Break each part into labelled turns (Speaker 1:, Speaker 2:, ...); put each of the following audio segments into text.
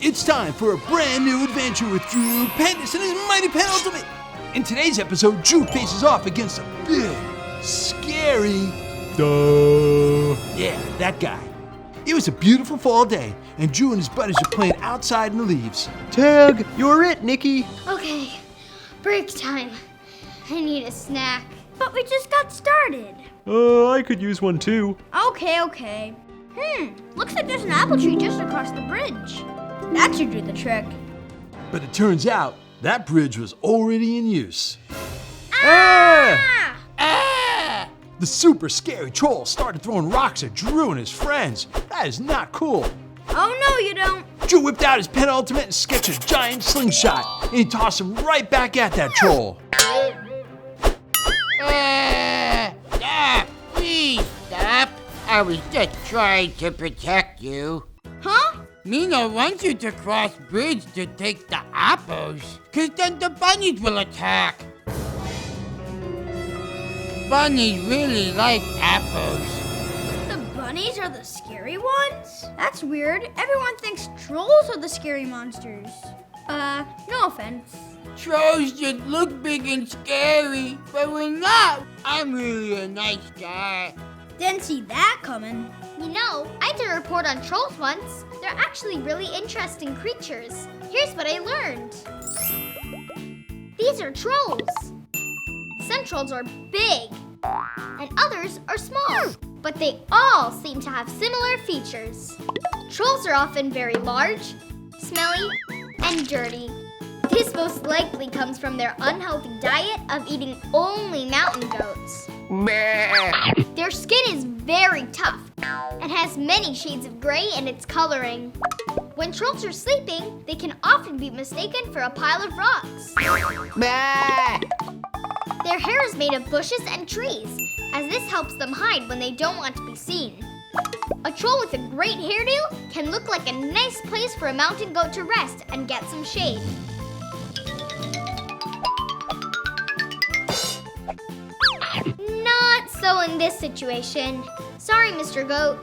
Speaker 1: It's time for a brand new adventure with Drew Pendous and his mighty penultimate. In today's episode, Drew faces off against a big, scary... Yeah, that guy. It was a beautiful fall day, and Drew and his buddies are playing outside in the leaves.
Speaker 2: Tag, you're it, Nikki.
Speaker 3: Okay, break time. I need a snack. But we just got started.
Speaker 2: I could use one too.
Speaker 3: Okay. Looks like there's an apple tree just across the bridge. That should do the trick.
Speaker 1: But it turns out that bridge was already in use.
Speaker 3: Ah!
Speaker 1: The super scary troll started throwing rocks at Drew and his friends. That is not cool.
Speaker 3: Oh no, you don't.
Speaker 1: Drew whipped out his penultimate and sketched a giant slingshot, and he tossed him right back at that troll.
Speaker 4: Please stop. I was just trying to protect you.
Speaker 3: Huh?
Speaker 4: Mina wants you to cross bridge to take the apples, cause then the bunnies will attack. Bunnies really like apples.
Speaker 3: The bunnies are the scary ones? That's weird. Everyone thinks trolls are the scary monsters. No offense.
Speaker 4: Trolls just look big and scary, but we're not. I'm really a nice guy.
Speaker 3: Didn't see that coming.
Speaker 5: You know, I did a report on trolls once. They're actually really interesting creatures. Here's what I learned. These are trolls. Some trolls are big, and others are small, but they all seem to have similar features. Trolls are often very large, smelly, and dirty. This most likely comes from their unhealthy diet of eating only mountain goats. Their skin is very tough and has many shades of gray in its coloring. When trolls are sleeping, they can often be mistaken for a pile of rocks. Their hair is made of bushes and trees, as this helps them hide when they don't want to be seen. A troll with a great hairdo can look like a nice place for a mountain goat to rest and get some shade. Not so in this situation. Sorry, Mr. Goat.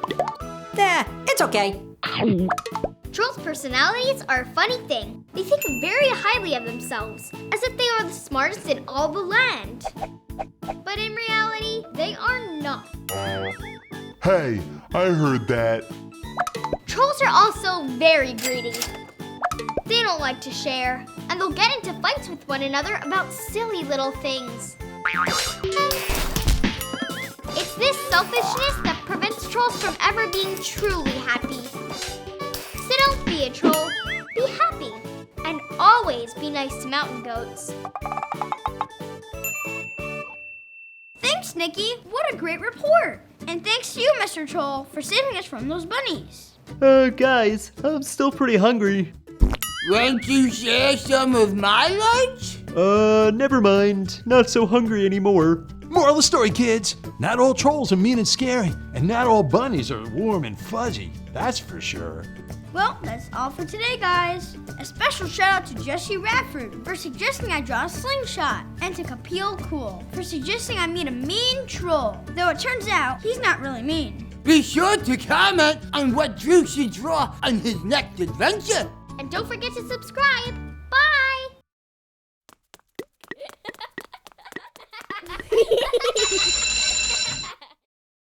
Speaker 6: It's okay.
Speaker 5: Trolls' personalities are a funny thing. They think very highly of themselves, as if they are the smartest in all the land. But in reality, they are not.
Speaker 7: Hey, I heard that.
Speaker 5: Trolls are also very greedy. They don't like to share, and they'll get into fights with one another about silly little things. It's this selfishness that prevents trolls from ever being truly happy. So don't be a troll, be happy, and always be nice to mountain goats.
Speaker 3: Thanks, Nikki. What a great report. And thanks to you, Mr. Troll, for saving us from those bunnies.
Speaker 2: Guys, I'm still pretty hungry.
Speaker 4: Want to share some of my lunch?
Speaker 2: Never mind. Not so hungry anymore.
Speaker 1: Moral of the story, kids. Not all trolls are mean and scary, and not all bunnies are warm and fuzzy. That's for sure.
Speaker 3: Well, that's all for today, guys. A special shout out to Jesse Radford for suggesting I draw a slingshot, and to Kapil Cool for suggesting I meet a mean troll, though it turns out he's not really mean.
Speaker 4: Be sure to comment on what Drew should draw on his next adventure.
Speaker 5: And don't forget to subscribe. Bye!